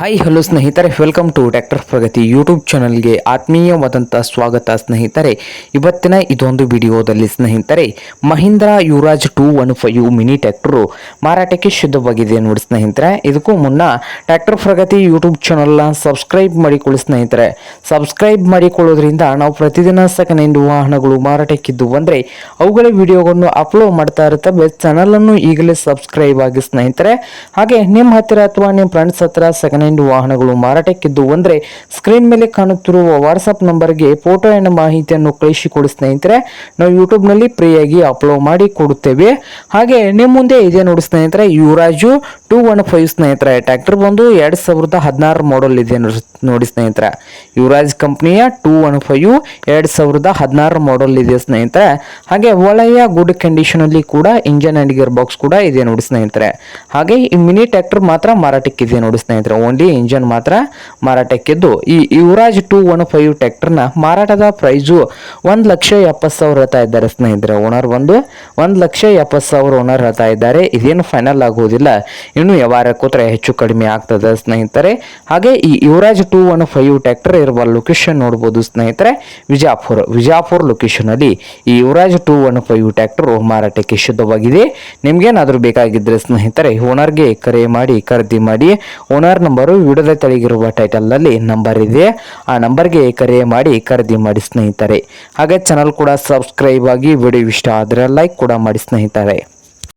Hi hello ಸ್ನೇಹಿತರೆ, welcome to tractor Pragati YouTube ಚಾನಲ್ಗೆ ಆತ್ಮೀಯವಾದಂಥ ಸ್ವಾಗತ ಸ್ನೇಹಿತರೆ. ಇವತ್ತಿನ ಇದೊಂದು ವಿಡಿಯೋದಲ್ಲಿ ಸ್ನೇಹಿತರೆ, ಮಹೀಂದ್ರ ಯುವರಾಜ್ 215 ಮಿನಿ ಟ್ರ್ಯಾಕ್ಟರು ಮಾರಾಟಕ್ಕೆ ಶುದ್ಧವಾಗಿದೆ ನೋಡಿ ಸ್ನೇಹಿತರೆ. ಇದಕ್ಕೂ ಮುನ್ನ ಟ್ರ್ಯಾಕ್ಟರ್ ಪ್ರಗತಿ ಯೂಟ್ಯೂಬ್ ಚಾನಲ್ನ ಸಬ್ಸ್ಕ್ರೈಬ್ ಮಾಡಿಕೊಳ್ಳಿ ಸ್ನೇಹಿತರೆ. ಸಬ್ಸ್ಕ್ರೈಬ್ ಮಾಡಿಕೊಳ್ಳೋದ್ರಿಂದ ನಾವು ಪ್ರತಿದಿನ ಸೆಕೆಂಡ್ ಹ್ಯಾಂಡ್ ವಾಹನಗಳು ಮಾರಾಟಕ್ಕಿದ್ದು ಬಂದರೆ ಅವುಗಳ ವಿಡಿಯೋಗಳನ್ನು ಅಪ್ಲೋಡ್ ಮಾಡ್ತಾ ಇರ್ತವೆ. ಚಾನಲನ್ನು ಈಗಲೇ ಸಬ್ಸ್ಕ್ರೈಬ್ ಆಗಿ ಸ್ನೇಹಿತರೆ. ಹಾಗೆ ನಿಮ್ಮ ಹತ್ತಿರ ಅಥವಾ ನಿಮ್ಮ ಫ್ರೆಂಡ್ಸ್ ಹತ್ರ ಸೆಕೆಂಡ್ ಹ್ಯಾಂಡ್ ವಾಹನಗಳು ಮಾರಾಟಕ್ಕಿದ್ದು ಅಂದರೆ ಸ್ಕ್ರೀನ್ ಮೇಲೆ ಕಾಣುತ್ತಿರುವ ವಾಟ್ಸಪ್ ನಂಬರ್ಗೆ ಫೋಟೋ ಎನ್ನ ಮಾಹಿತಿಯನ್ನು ಕಳಿಸಿಕೊಡಿ ಸ್ನೇಹಿತರೆ. ನಾವು ಯೂಟ್ಯೂಬ್ನಲ್ಲಿ ಫ್ರೀಯಾಗಿ ಅಪ್ಲೋಡ್ ಮಾಡಿ ಕೊಡುತ್ತೇವೆ. ಹಾಗೆ ನಿಮ್ಮ ಮುಂದೆ ಇದೆ ನೋಡಿ ಸ್ನೇಹಿತರೆ, ಯುವರಾಜು 215 ಸ್ನೇಹಿತರೆ. ಟ್ರ್ಯಾಕ್ಟರ್ ಬಂದು 2016 ಮಾಡಲ್ ಇದೆ ನೋಡಿ ಸ್ನೇಹಿತರೆ. ಯುವರಾಜ್ ಕಂಪ್ನಿಯ 215 2016 ಮಾಡಲ್ ಇದೆ ಸ್ನೇಹಿತರೆ. ಹಾಗೆ ಒಳ್ಳೆಯ ಗುಡ್ ಕಂಡೀಷನ್ ಅಲ್ಲಿ ಕೂಡ ಇಂಜನ್ ಅಂಡ್ ಗೇರ್ ಬಾಕ್ಸ್ ಕೂಡ ಇದೆ ನೋಡಿ ಸ್ನೇಹಿತರೆ. ಹಾಗೆ ಈ ಮಿನಿ ಟ್ರ್ಯಾಕ್ಟರ್ ಮಾತ್ರ ಮಾರಾಟಕ್ಕಿದೆ ನೋಡಿ ಸ್ನೇಹಿತರೆ. ಓನ್ಲಿ ಇಂಜನ್ ಮಾತ್ರ ಮಾರಾಟಕ್ಕಿದ್ದು ಈ ಯುವರಾಜ್ 215 ಟ್ರ್ಯಾಕ್ಟರ್ನ ಮಾರಾಟದ ಪ್ರೈಸು 1,70,000 ಹೇಳ್ತಾ ಇದ್ದಾರೆ ಸ್ನೇಹಿತರೆ. ಓನರ್ ಬಂದು 1,70,000 ಓನರ್ ಹೇಳ್ತಾ ಇದ್ದಾರೆ. ಇದೇನು ಫೈನಲ್ ಆಗುವುದಿಲ್ಲ, ಇನ್ನು ವ್ಯವಹಾರ ಕೂತ್ರೆ ಹೆಚ್ಚು ಕಡಿಮೆ ಆಗ್ತದೆ ಸ್ನೇಹಿತರೆ. ಹಾಗೆ ಈ ಯುವರಾಜ್ 215 ಟ್ರ್ಯಾಕ್ಟರ್ ಇರುವ ಲೊಕೇಶನ್ ನೋಡಬಹುದು ಸ್ನೇಹಿತರೆ, ವಿಜಾಪುರ ಲೊಕೇಶನ್ ಅಲ್ಲಿ ಈ ಯುವರಾಜ್ 215 ಟ್ರ್ಯಾಕ್ಟರ್ ಮಾರಾಟಕ್ಕೆ ಶುದ್ಧವಾಗಿದೆ. ನಿಮ್ಗೇನಾದ್ರೂ ಬೇಕಾಗಿದ್ರೆ ಸ್ನೇಹಿತರೆ ಓನರ್ಗೆ ಕರೆ ಮಾಡಿ ಖರೀದಿ ಮಾಡಿ. ಓನರ್ ನಂಬರು ವಿಡಿಯೋದ ತೆಳಗಿರುವ ಟೈಟಲ್ ನಲ್ಲಿ ನಂಬರ್ ಇದೆ, ಆ ನಂಬರ್ಗೆ ಕರೆ ಮಾಡಿ ಖರೀದಿ ಮಾಡಿ ಸ್ನೇಹಿತರೆ. ಹಾಗೆ ಚಾನಲ್ ಕೂಡ ಸಬ್ಸ್ಕ್ರೈಬ್ ಆಗಿ. ವಿಡಿಯೋ ಇಷ್ಟ ಆದರೆ ಲೈಕ್ ಕೂಡ ಮಾಡಿ ಸ್ನೇಹಿತರೆ.